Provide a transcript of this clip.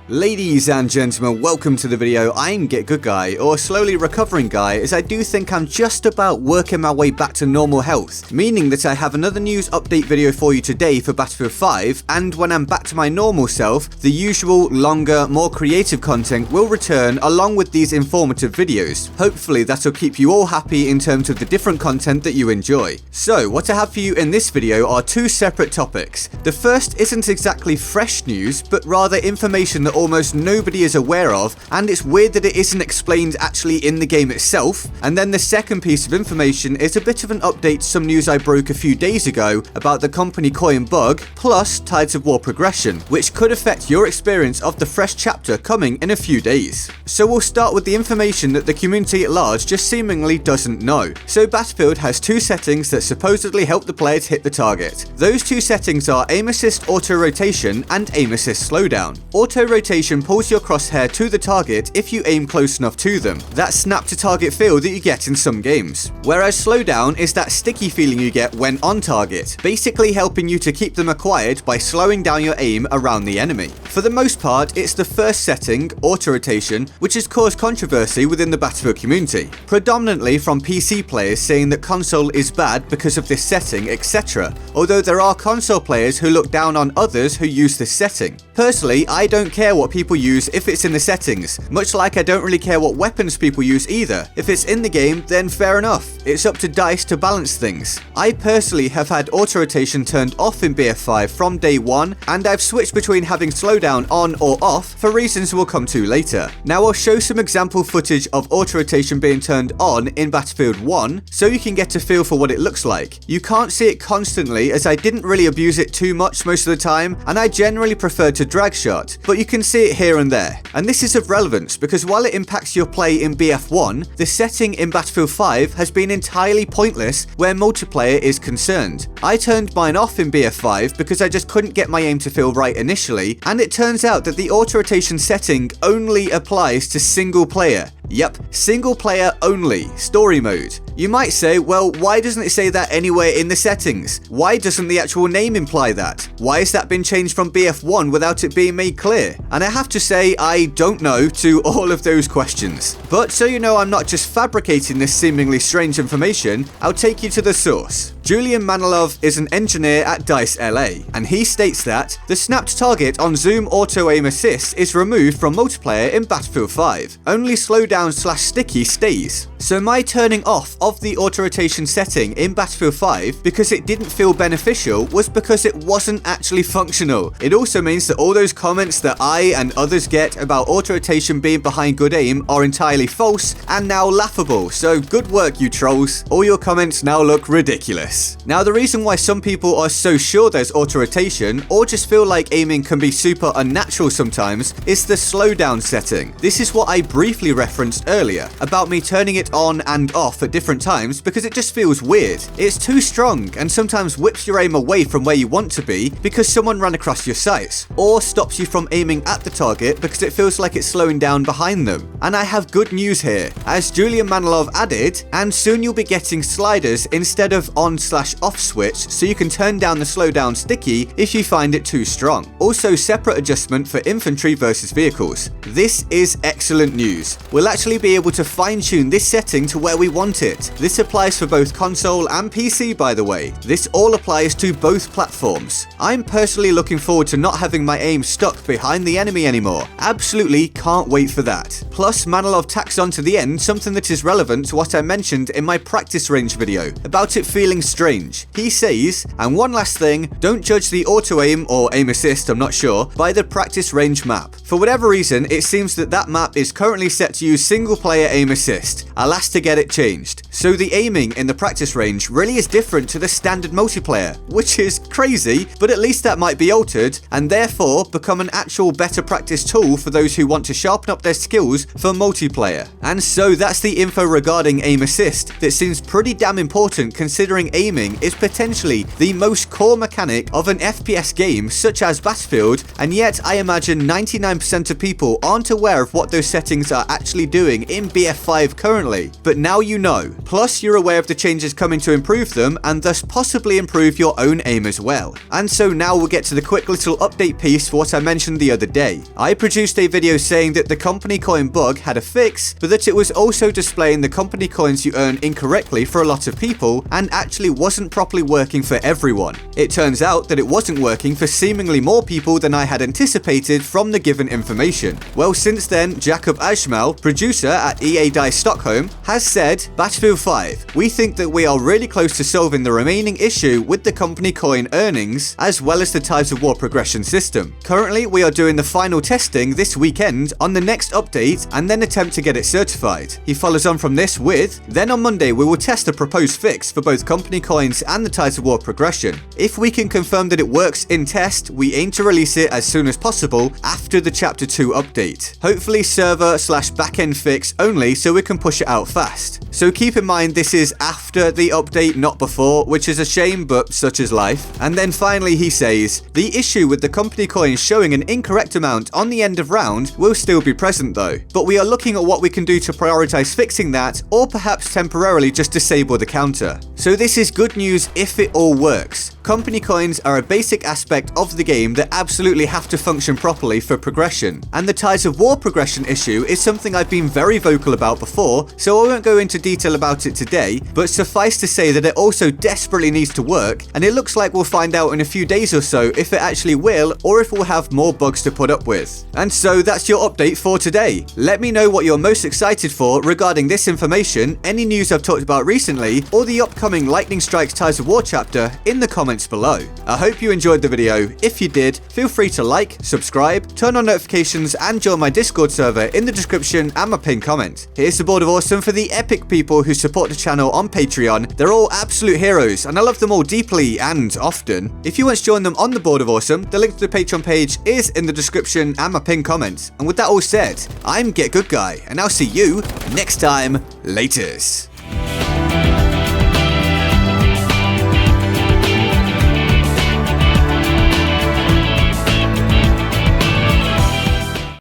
Ladies and gentlemen, welcome to the video. I'm GetGoodGuy, or slowly recovering guy, as I do think I'm just about working my way back to normal health, meaning that I have another news update video for you today for Battlefield 5, and when I'm back to my normal self, the usual, longer, more creative content will return along with these informative videos. Hopefully that'll keep you all happy in terms of the different content that you enjoy. So, what I have for you in this video are two separate topics. The first isn't exactly fresh news, but rather information that almost nobody is aware of, and it's weird that it isn't explained actually in the game itself. And then the second piece of information is a bit of an update to some news I broke a few days ago about the company coin bug, plus Tides of War progression, which could affect your experience of the fresh chapter coming in a few days. So we'll start with the information that the community at large just seemingly doesn't know. So Battlefield has two settings that supposedly help the player to hit the target. Those two settings are aim assist auto rotation and aim assist slowdown. Auto rotation pulls your crosshair to the target if you aim close enough to them. That snap to target feel that you get in some games. Whereas slowdown is that sticky feeling you get when on target, basically helping you to keep them acquired by slowing down your aim around the enemy. For the most part, it's the first setting, auto rotation, which has caused controversy within the Battlefield community, predominantly from PC players saying that console is bad because of this setting, etc. Although there are console players who look down on others who use this setting. Personally, I don't care what people use if it's in the settings, much like I don't really care what weapons people use either. If it's in the game, then fair enough. It's up to DICE to balance things. I personally have had auto rotation turned off in BF5 from day one, and I've switched between having slowdown on or off for reasons we'll come to later. Now I'll show some example footage of auto rotation being turned on in Battlefield 1 so you can get a feel for what it looks like. You can't see it constantly as I didn't really abuse it too much most of the time, and I generally prefer to drag shot, but you can see it here and there. And this is of relevance because while it impacts your play in BF1, the setting in Battlefield 5 has been entirely pointless where multiplayer is concerned. I turned mine off in BF5 because I just couldn't get my aim to feel right initially, and it turns out that the auto rotation setting only applies to single player. Yep, single player only, story mode. You might say, well, why doesn't it say that anywhere in the settings? Why doesn't the actual name imply that? Why has that been changed from BF1 without it being made clear? And I have to say, I don't know to all of those questions. But so you know I'm not just fabricating this seemingly strange information, I'll take you to the source. Julian Manilov is an engineer at DICE LA, and he states that the snapped target on zoom auto aim assist is removed from multiplayer in Battlefield 5. Only slowdown/sticky stays. So my turning off of the auto rotation setting in Battlefield 5 because it didn't feel beneficial was because it wasn't actually functional. It also means that all those comments that I and others get about auto rotation being behind good aim are entirely false and now laughable. So good work, you trolls. All your comments now look ridiculous. Now the reason why some people are so sure there's auto rotation or just feel like aiming can be super unnatural sometimes is the slowdown setting. This is what I briefly referenced earlier about me turning it on and off at different times because it just feels weird. It's too strong and sometimes whips your aim away from where you want to be because someone ran across your sights, or stops you from aiming at the target because it feels like it's slowing down behind them. And I have good news here, as Julian Manilov added, and soon you'll be getting sliders instead of on/off switch so you can turn down the slowdown sticky if you find it too strong. Also separate adjustment for infantry versus vehicles. This is excellent news. We'll actually be able to fine-tune this setting to where we want it. This applies for both console and PC, by the way. This all applies to both platforms. I'm personally looking forward to not having my aim stuck behind the enemy anymore. Absolutely can't wait for that. Plus, Manilov tacks on to the end something that is relevant to what I mentioned in my practice range video about it feeling strange. He says, and one last thing, don't judge the auto aim or aim assist, I'm not sure, by the practice range map. For whatever reason, it seems that that map is currently set to use single player aim assist. I'll ask to get it changed. So the aiming in the practice range really is different to the standard multiplayer, which is crazy, but at least that might be altered and therefore become an actual better practice tool for those who want to sharpen up their skills for multiplayer. And so that's the info regarding aim assist that seems pretty damn important considering aiming is potentially the most core mechanic of an FPS game such as Battlefield, and yet I imagine 99% of people aren't aware of what those settings are actually doing in BF5 currently. But now you know. plus you're aware of the changes coming to improve them and thus possibly improve your own aim as well. And so now we'll get to the quick little update piece for what I mentioned the other day. I produced a video saying that the company coin bug had a fix, but that it was also displaying the company coins you earn incorrectly for a lot of people and actually wasn't properly working for everyone. It turns out that it wasn't working for seemingly more people than I had anticipated from the given information. Well, since then, Jacob Ashmal, producer at EA Dice Stockholm, has said, Battlefield 5, we think that we are really close to solving the remaining issue with the company coin earnings, as well as the Tides of War progression system. Currently, we are doing the final testing this weekend on the next update and then attempt to get it certified. He follows on from this with, then on Monday we will test the proposed fix for both company coins and the Tides of War progression. If we can confirm that it works in test, we aim to release it as soon as possible after the Chapter 2 update. Hopefully server/backend fix only so we can push it out fast. So keep in mind this is after the update, not before, which is a shame, but such is life. And then finally he says, the issue with the company coins showing an incorrect amount on the end of round will still be present though, but we are looking at what we can do to prioritize fixing that, or perhaps temporarily just disable the counter. So this is good news if it all works. Company coins are a basic aspect of the game that absolutely have to function properly for progression, and the Tides of War progression issue is something I've been very vocal about before, so I won't go into detail about it today, but suffice to say that it also desperately needs to work, and it looks like we'll find out in a few days or so if it actually will, or if we'll have more bugs to put up with. And so that's your update for today. Let me know what you're most excited for regarding this information, any news I've talked about recently, or the upcoming Lightning Strikes Tides of War chapter in the comments below. I hope you enjoyed the video. If you did, feel free to like, subscribe, turn on notifications, and join my Discord server in the description and my pinned comment. Here's the Board of Awesome for the epic people who support the channel on Patreon. They're all absolute heroes, and I love them all deeply and often. If you want to join them on the Board of Awesome, the link to the Patreon page is in the description and my pinned comment. And with that all said, I'm GetGoodGuy, and I'll see you next time. Laters.